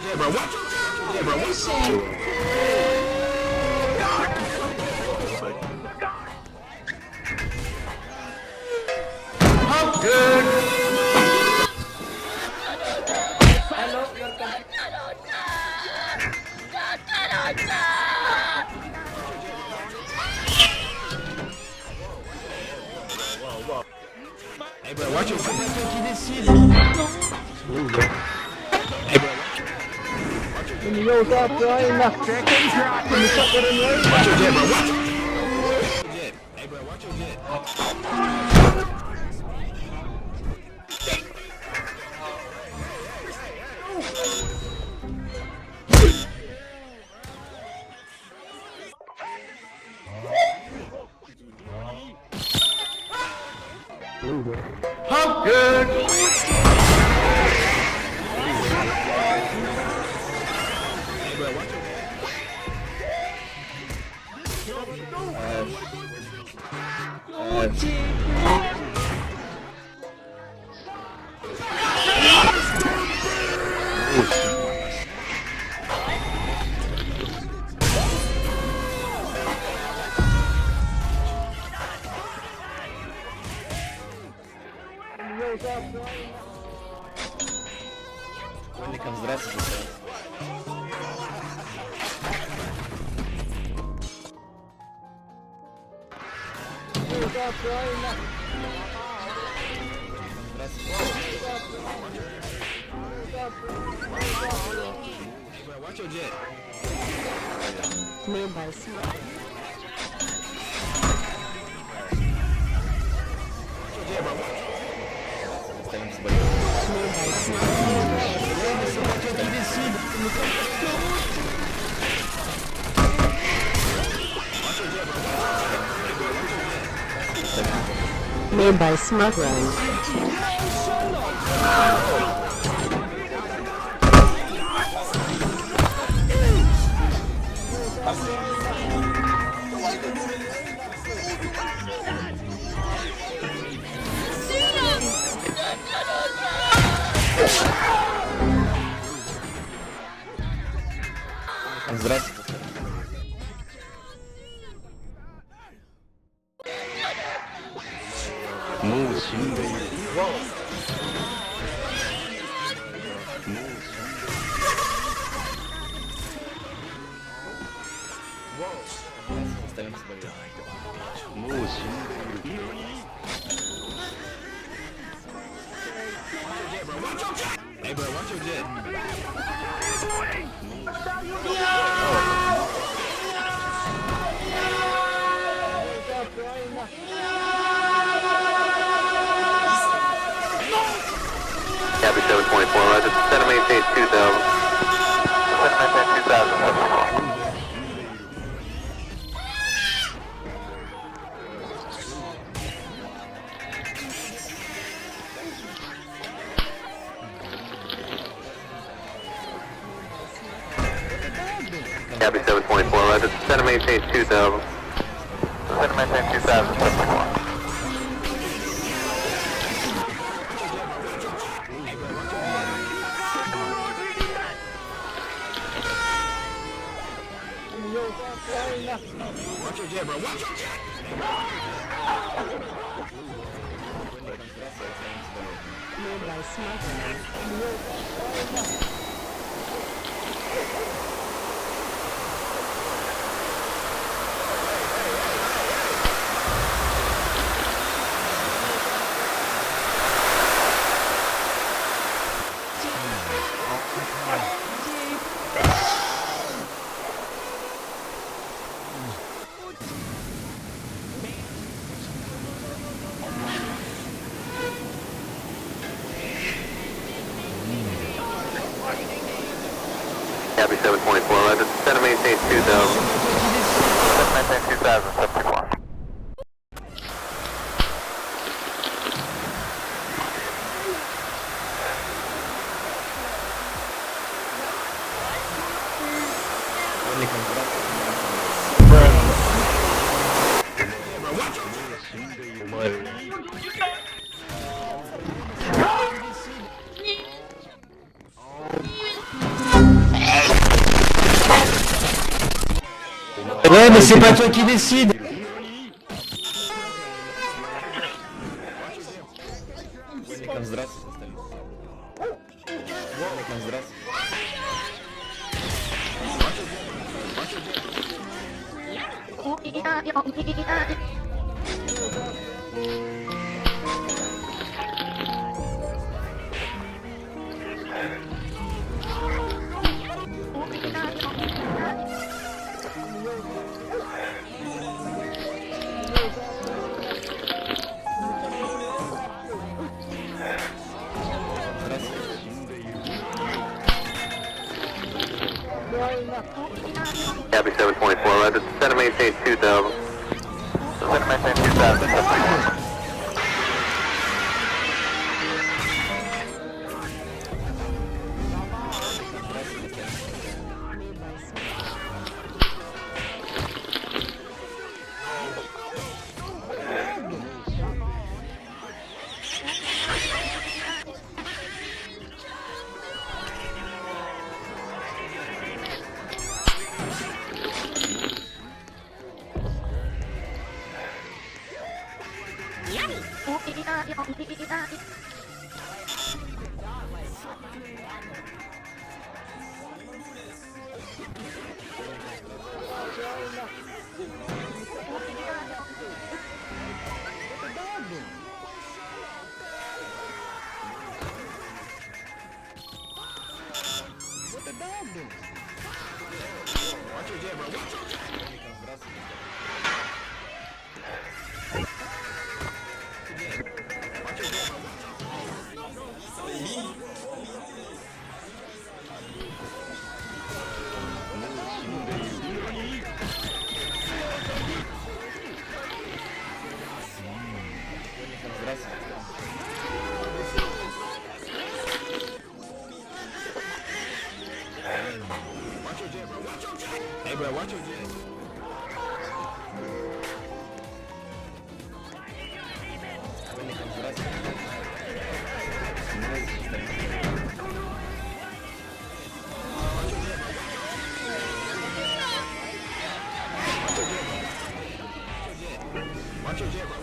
Yeah, bro. Watch your jet. Yeah, bro. What's I'm good. Hello, your computer. Hey, bro. Watch your jet. Qui décide. Hey, bro. Yo, what's up, Brian? Second drop. Can you fuck with him, right? Watch your jet, bro. Watch your jet. Hey, bro. Watch your jet. I'm good. Hey, bro. Watch your Yo, what's up, Brian? Мельником, здравствуйте. Yo, what's up, Brian? Hey, bro. Watch your jet. Made by Smart. Yeah, bro. Остаемся с боем. Made by Smart. Made by Smart Run. Здравствуйте. Остаемся с боем. Hey, bro. Watch your jet. Copy 724, Roger. Center maintain 2000. Center maintain 2000. Copy 724, Roger. Center maintain 2000. Center maintain 2000, 724. Watch your jet, bro. Watch your jet. Made by Smart Run. Copy 724, Roger. Center maintain 2000. Center maintain 2000, 724. Мельником, здравствуйте. mais c'est pas toi qui décide. Уникам, здравствуйте, остальные. Уникам, здравствуйте. Copy 724, roger. Descend and maintain 2000. Descend and maintain 2000. Hey, bro, watch your jet. Уникам, здравствуйте. Watch your jet, bro.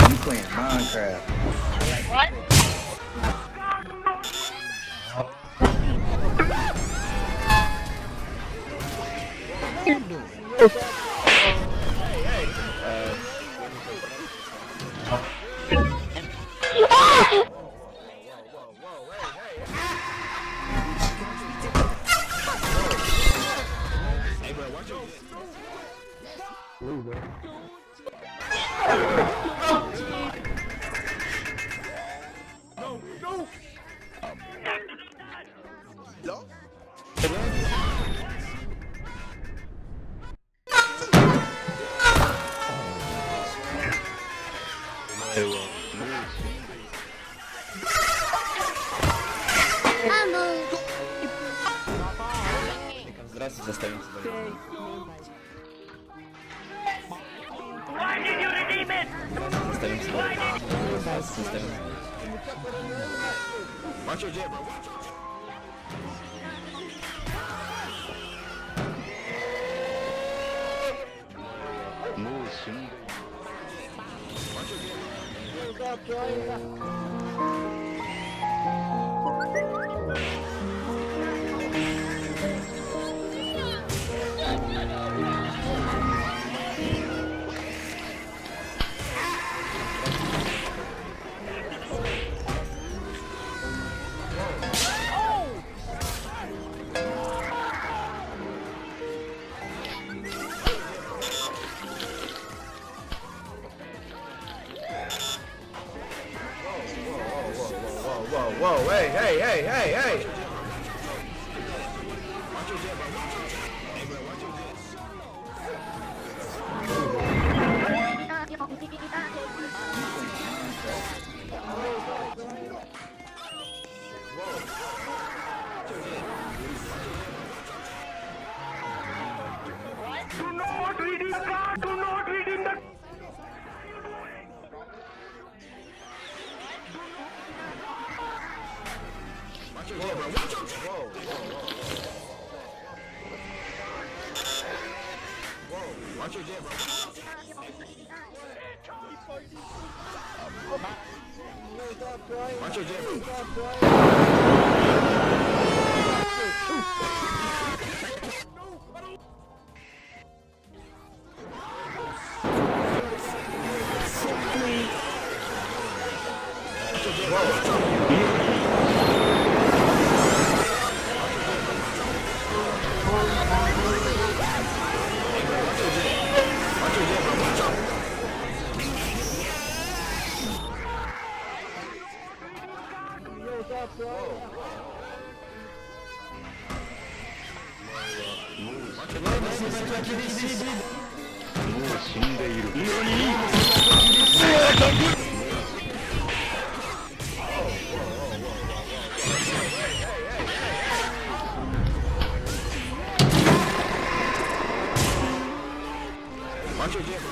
I'm playing Minecraft. Hey, bro, watch your jet. Уникам, здравствуйте, остаемся болеть. Здравствуйте, остаемся болеть. Здравствуйте, остаемся болеть. Watch your jet, bro. Watch your jet. Move. up, China. Whoa, hey. Watch your jet, bro. Watch your jet, bro. Watch your jet, bro.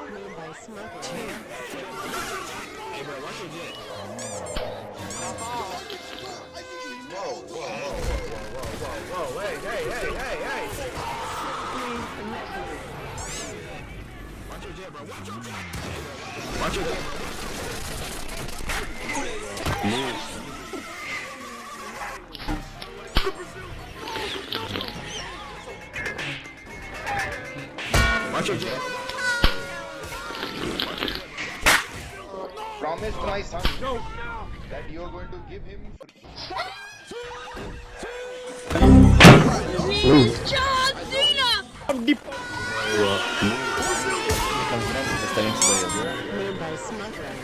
Made by Smuggler. Hey, bro, watch your jet. Whoa, hey. Watch your jet, bro. Watch your jet, bro. Watch your jet. Promised my son that you are going to give him Made by Smuggler.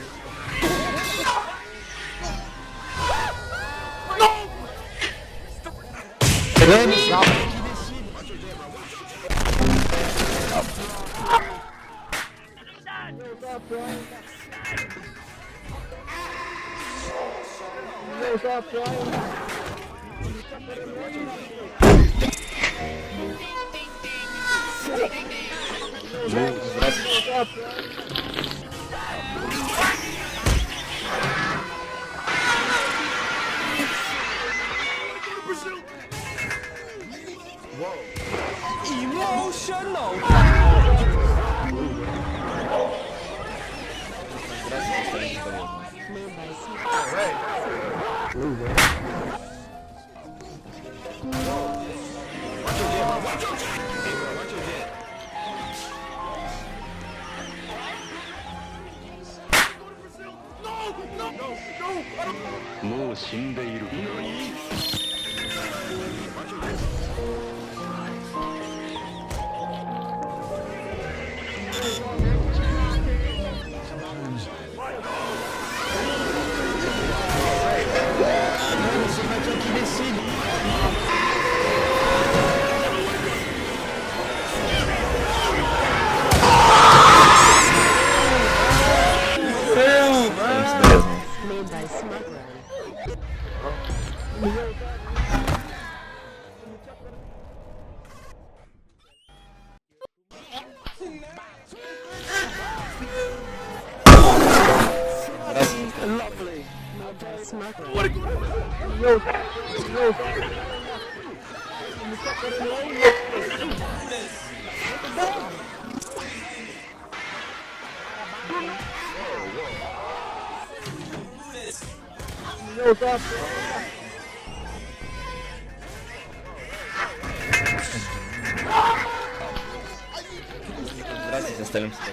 What's up, China? What's up, China? Made by Smuggler. Watch your jet, bro. Watch your jet. Hey, bro, watch your jet. もう死んでいる。 Watch your jet. Made by Smuggler. smuggling. Yo, yo, stop. Здравствуйте, остальным сюда.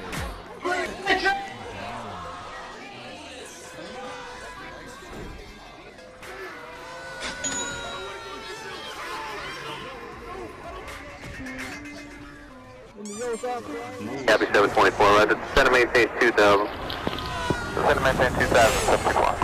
Copy 724, Roger. Center maintain 2000. Center maintain 2000, 724.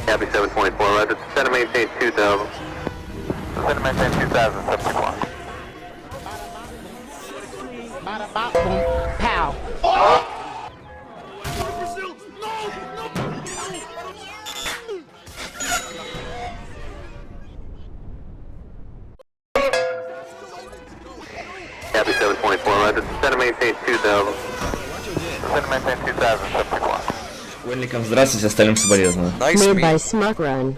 Copy 724, Roger. Center maintain 2000. Center maintain 2000, 724. Bada bop boom pow. Copy 724, Roger. Center maintain 2000. Center maintain 2000, 724. Школьникам здравствуйте, остальным соболезную. Made by Smug Run.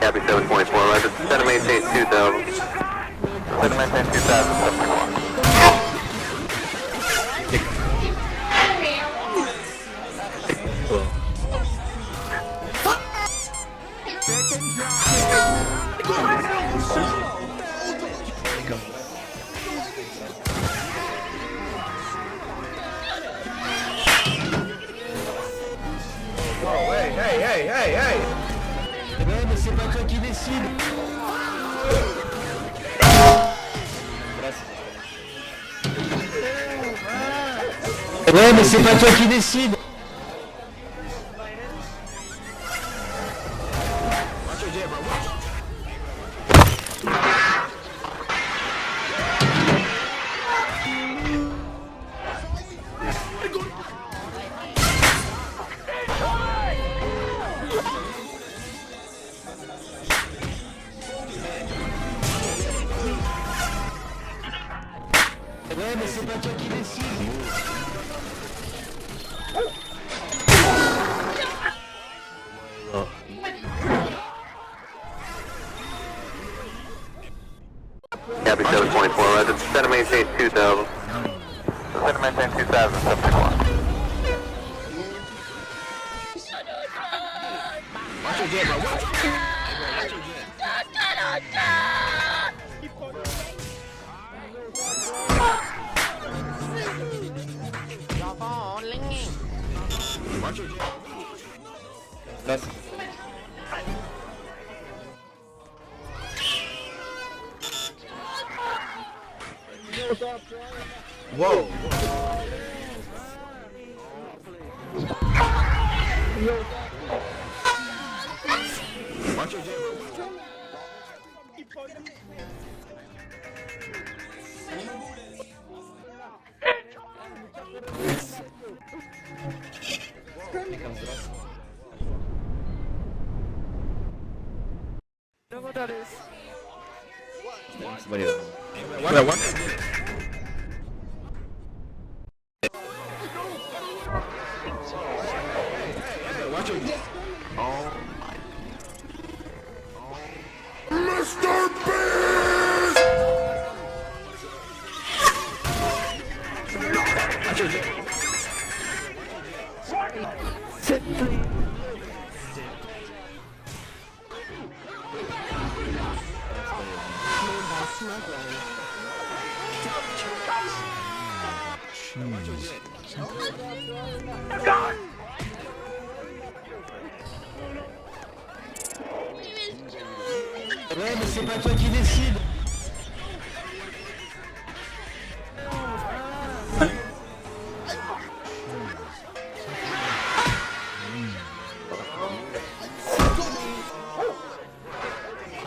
Copy 724, Roger. Center maintain 2000. Center maintain 2000, 724. Ouais, mais c'est pas toi qui décide. Ouais, mais c'est pas toi qui décide. Copy 724, Roger. Center maintain 2000. Center maintain 2000, 724. Watch your jet, bro. Watch your jet. Watch your jet. Здравствуйте. Whoa. Watch your jet, bro. Соболезную. Watch your jet. Watch your jet. Watch your jet. Made by Smug Run. Watch your jet. Ouais, mais c'est pas toi qui décide.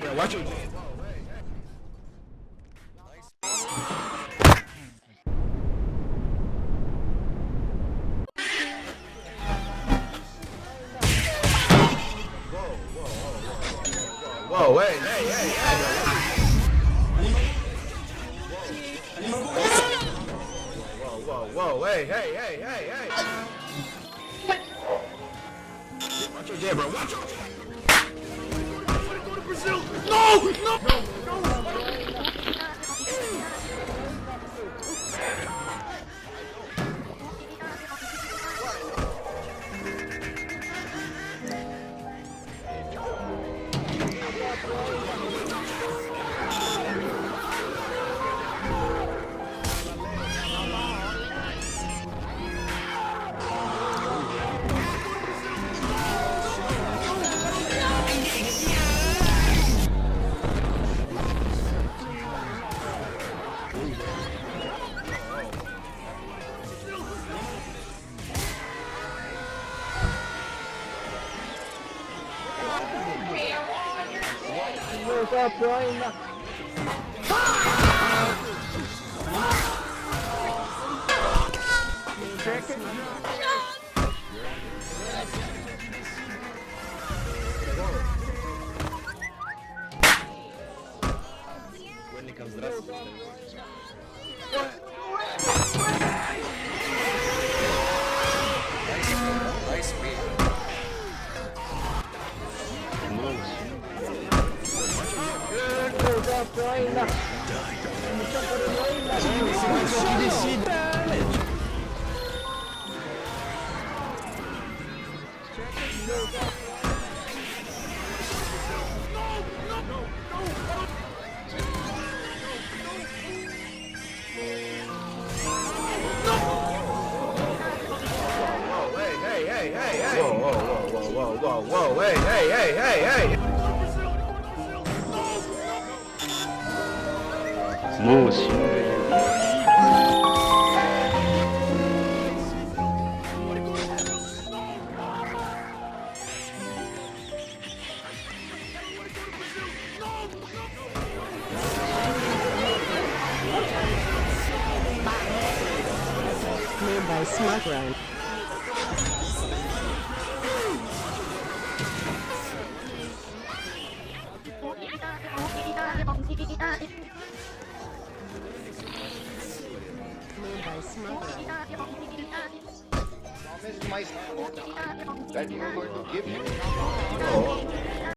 Yeah, watch your jet. Whoa, hey, hey, hey, hey. Whoa, hey, hey, hey, hey, hey. Watch your jet, bro. Watch your jet. Go to Brazil. No, no, no. What's up, Brian? When it comes здравствуйте. What's up, Brian? Hey, hey, hey, hey. Whoa, hey, hey, hey, hey, hey. Made by Smug Run. Made by Smug Run. Promise my son that you are going to give him